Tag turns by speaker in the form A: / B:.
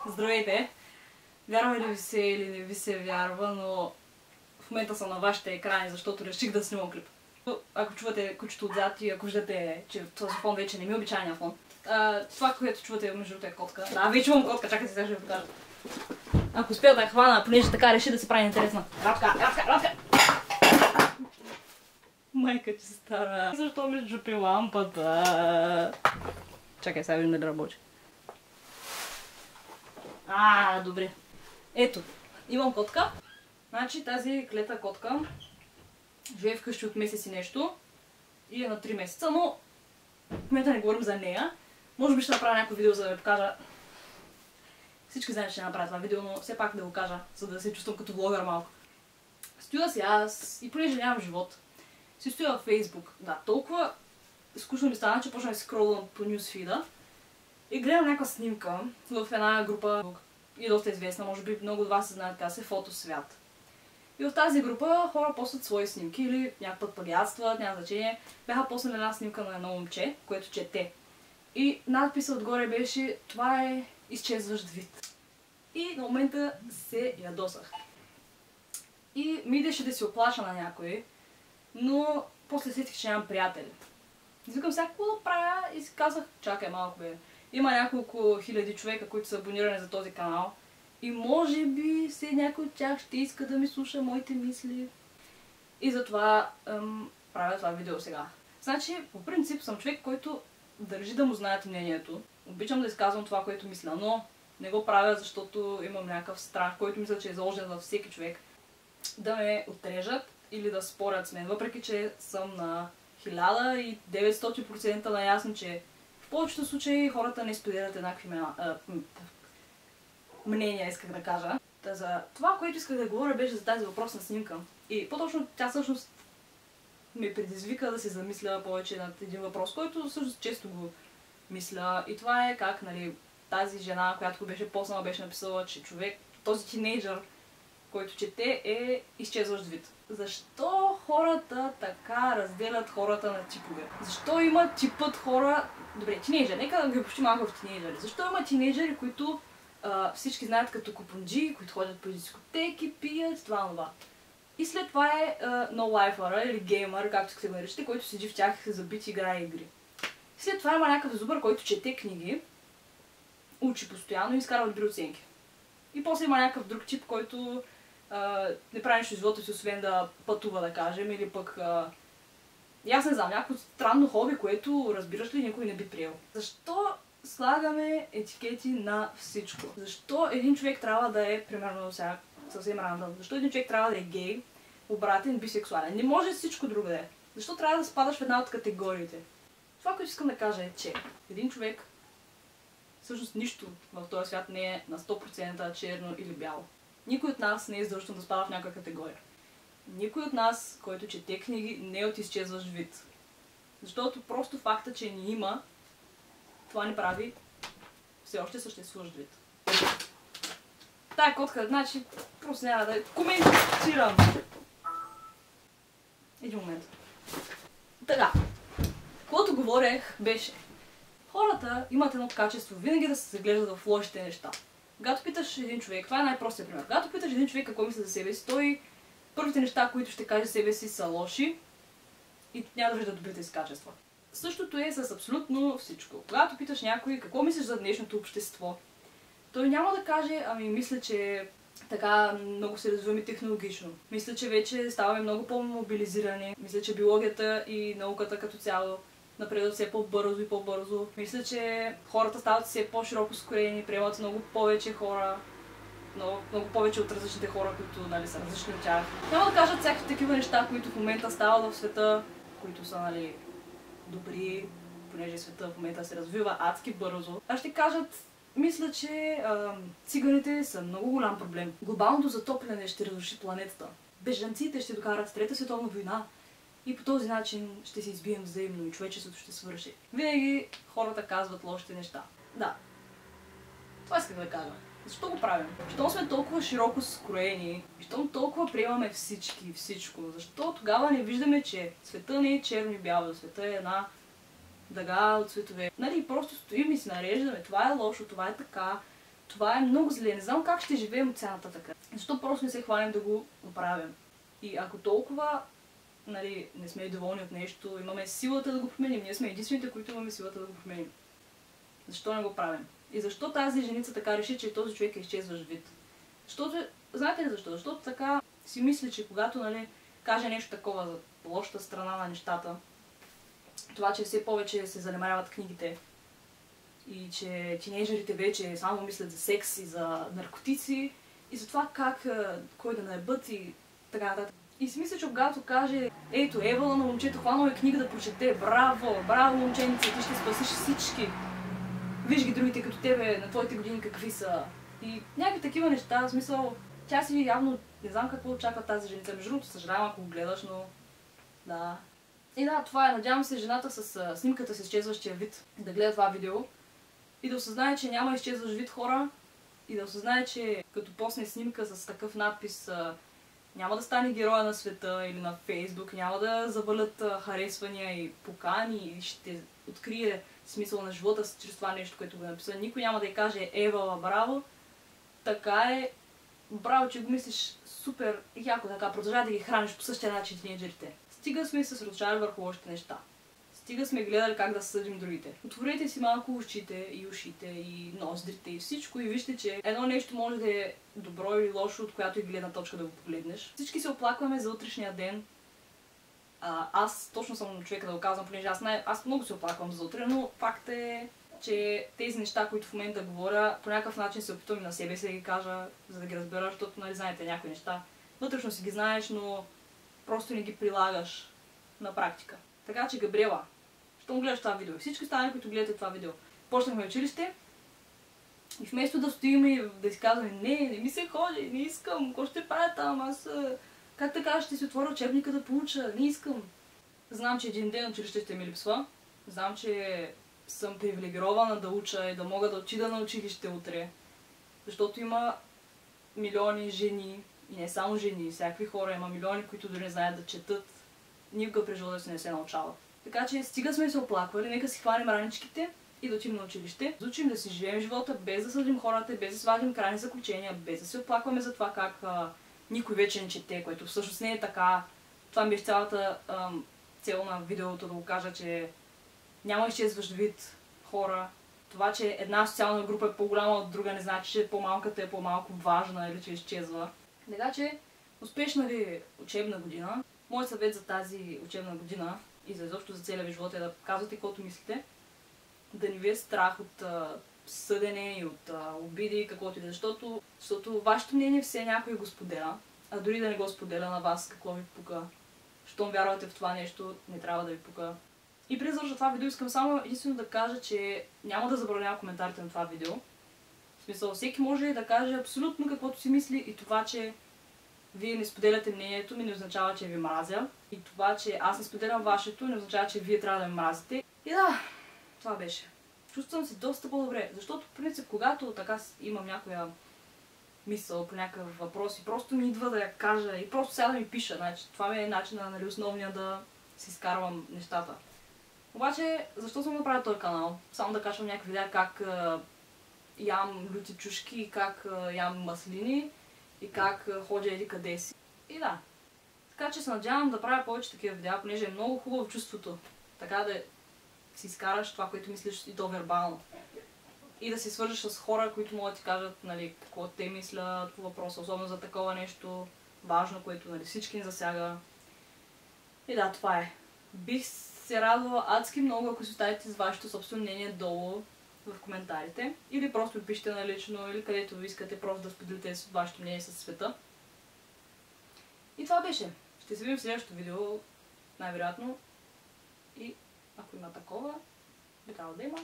A: Здравейте! Вярва ли ви се или не ви се вярва, но в момента съм на вашите екрани, защото реших да снимам клип. Ако чувате кучето отзад и ако виждате, че този фон вече не ми е обичайния фон. Това, което чувате между другото е котка. Да, вече имам котка, чакайте сега ще ви покажа. Ако успя да я хвана, понеже така реши да се прави интересна. Радка! Майка ти стара. Защо ми джупи лампата? Чакай, сега видим да работи. Добре. Ето, имам котка. Значи тази клета котка живее вкъщи от месец и нещо и е на 3 месеца, но в момента не говорим за нея. Може би ще направя някакво видео, за да ви покажа. Всички знаят, че ще направя това видео, но все пак да го кажа, за да се чувствам като влогър малко. Стоя си аз и понеже нямам живот, си стоя във Фейсбук. Да, толкова скучно ми стана, че почнах да скролвам по нюсфида и гледам някаква снимка в една група и доста известна, може би много от вас се знаят, каза се Фотосвят. И в тази група хора постват свои снимки или някакъв път плагиатстват, няма значение. Бяха поснали една снимка на едно момче, което чете. И надписът отгоре беше: "Това е изчезващ вид." И на момента се ядосах. И ми идеше да се оплаша на някой, но после сетих, че нямам приятели. Извикам сега какво да правя и си казах: чакай малко бе. Има няколко хиляди човека, които са абонирани за този канал. И може би все някой от тях ще иска да ми слуша моите мисли. И затова правя това видео сега. Значи, по принцип съм човек, който държи да му знаят мнението. Обичам да изказвам това, което мисля, но не го правя, защото имам някакъв страх, който мисля, че е заложен във всеки човек. Да ме отрежат или да спорят с мен. Въпреки че съм на 1900% наясно, че в повечето случаи хората не споделят еднакви мнения, исках да кажа. За това, което исках да говоря, беше за тази въпросна снимка. И по-точно тя всъщност ме предизвика да се замисля повече над един въпрос, който всъщност често го мисля. И това е как, нали, тази жена, която го беше поснала, беше написала, че човек, този тинейджър, който чете, е изчезващ вид. Защо хората така разделят хората на типове? Защо има типът хора... Добре, тинейджър, нека да ги почти малко в тинейджъри. Защо има тинейджъри, които всички знаят като купунджи, които ходят по дискотеки, пият, това. И след това е ноу-лайфъра или геймър, както се го наричате, който седи в тях забити, играе игри. След това има някакъв зубър, който чете книги, учи постоянно и изкарва добри оценки. И после има някакъв друг тип, който не прави нищо в живота си, освен да пътува, да кажем, или пък... И аз не знам, някакво странно хоби, което, разбираш ли, никой не би приел. Защо слагаме етикети на всичко? Защо един човек трябва да е, примерно сега, съвсем рандъм, защо един човек трябва да е гей, обратен, бисексуален? Не може всичко друго да е. Защо трябва да спадаш в една от категориите? Това, което искам да кажа е, че един човек, всъщност нищо в този свят не е на 100% черно или бяло. Никой от нас не е задължително да спада в някаква категория. Никой от нас, който чете книги, не е от изчезващ вид. Защото просто факта, че ни има, това ни прави все още съществуващ вид. Тая котка, значи, просто няма да коментирам. Един момент. Така, когато говорех, беше: хората имат едно качество винаги да се заглеждат в лошите неща. Когато питаш един човек, това е най-простият пример, когато питаш един човек какво мисли за себе си, той първите неща, които ще каже себе си, са лоши и няма да вижда добрите си качества. Същото е с абсолютно всичко. Когато питаш някой какво мислиш за днешното общество, той няма да каже: ами мисля, че така много се развиваме технологично. Мисля, че вече ставаме много по-мобилизирани. Мисля, че биологията и науката като цяло напредват все по-бързо и по-бързо. Мисля, че хората стават все по-широко скроени, приемат много повече хора, много повече от различните хора, които, нали, са различни от тях. Няма да кажат всякакви такива неща, които в момента стават в света, които са, нали, добри, понеже света в момента се развива адски бързо. А ще кажат: мисля, че циганите са много голям проблем. Глобалното затопляне ще разруши планетата. Бежанците ще докарат Трета световна война. И по този начин ще се избием взаимно и човечеството ще свърши. Винаги хората казват лошите неща. Да. Това исках да кажа. Защо го правим? Щом сме толкова широко скроени, и щом толкова приемаме всички и всичко, защо тогава не виждаме, че света не е черно и бяло, света е една дъга от цветове. Нали, просто стоим и си нареждаме: това е лошо, това е така, Това е много зле. Не знам как ще живеем от цената така. Защо просто не се хванем да го направим? И ако толкова нали, не сме доволни от нещо, имаме силата да го променим. Ние сме единствените, които имаме силата да го променим. Защо не го правим? И защо тази женица така реши, че този човек е изчезващ вид? Защото, знаете ли защо? Защото така си мисли, че когато нали, каже нещо такова за лошата страна на нещата, това, че все повече се занимават книгите и че тинейджерите вече само мислят за секс и за наркотици и за това как, кой да наебът и така нататък. И си мисля, че когато каже, ето, Евала на момчето, хванало е книга да прочете, браво, браво момченце, ти ще спасиш всички. Виж ги другите като тебе, на твоите години какви са. И някакви такива неща, в смисъл, тя си явно, не знам какво очаква тази женица. Между другото, съжалявам ако го гледаш, но да. И да, това е. Надявам се жената с снимката с изчезващия вид да гледа това видео и да осъзнае, че няма изчезващ вид хора и да осъзнае, че като посне снимка с такъв надпис няма да стане героя на света или на Фейсбук, няма да завалят харесвания и покани и ще открие смисъл на живота чрез това нещо, което го е написал. Никой няма да й каже Евала, браво. Така е. Браво, че го мислиш супер яко така. Продължавай да ги храниш по същия начин тинейджерите. Стига сме се съсредоточали върху лошите неща. Стига сме гледали как да съдим другите. Отворете си малко ушите и ушите и ноздрите и всичко и вижте, че едно нещо може да е добро или лошо, от която и гледна точка да го погледнеш. Всички се оплакваме за утрешния ден. Аз точно съм човека да го казвам, понеже аз много се оплаквам за утре, но факт е, че тези неща, които в момента говоря, по някакъв начин се опитвам и на себе си да ги кажа, за да ги разбера, защото, нали, знаете, някои неща вътрешно си ги знаеш, но просто не ги прилагаш на практика. Така че, Габриела, щом гледаш това видео и всички останали, които гледате това видео, почнахме училище и вместо да стоим и да си казваме, не ми се ходи, не искам, какво ще правя там, аз как така ще си отворя учебника да получа, не искам. Знам, че един ден училище ще ми липсва, знам, че съм привилегирована да уча и да мога да отида на училище утре, защото има милиони жени, и не само жени, всякакви хора, има милиони, които дори не знаят да четат, никога през живота си не се научават. Така че стига сме се оплаквали, нека си хванем раничките и да отидем на училище. Да учим да си живеем живота, без да съдим хората, без да свадим крайни заключения, без да се оплакваме за това как никой вече не чете, което всъщност не е така. Това ми е цялата цел на видеото, да го кажа, че няма изчезващ вид хора. Това, че една социална група е по-голяма от друга, не значи, че по-малката е по-малко важна или че изчезва. Така че, успешна ви учебна година. Моят съвет за тази учебна година и за изобщо за целия ви живот е да казвате каквото мислите, да не ви е страх от съдене и от обиди, каквото и да е, защото вашето мнение все някой го споделя, а дори да не го споделя на вас, какво ви пука. Щом вярвате в това нещо, не трябва да ви пука. И преди да завърша това видео, искам само единствено да кажа, че няма да забранявам коментарите на това видео. В смисъл, всеки може да каже абсолютно каквото си мисли и това, че вие не споделяте мнението ми, не означава, че ви мразя. И това, че аз не споделям вашето, не означава, че вие трябва да ме мразите. И да, това беше. Чувствам се доста по-добре, защото в принцип, когато така имам някоя мисъл по някакъв въпрос и просто ми идва да я кажа и просто сега да ми пиша. Значи, това ми е начинът, нали, основния да си изкарвам нещата. Обаче, защо съм направил този канал? Само да качвам някакви видеа как ям люти чушки, как ям маслини и как ходя еди къде си. И да. Така че се надявам да правя повече такива видеа, понеже е много хубаво чувството. Така да си изкараш това, което мислиш и то вербално. И да се свържеш с хора, които могат да ти кажат, нали, какво те мислят по въпроса, особено за такова нещо важно, което, нали, всички ни засяга. И да, това е. Бих се радвала адски много, ако си оставите с вашето собствено мнение долу в коментарите. Или просто ми пишете налично, или където ви искате просто да споделите вашето мнение със света. И това беше. Ще се видим в следващото видео, най-вероятно. И ако има такова, би трябвало да има.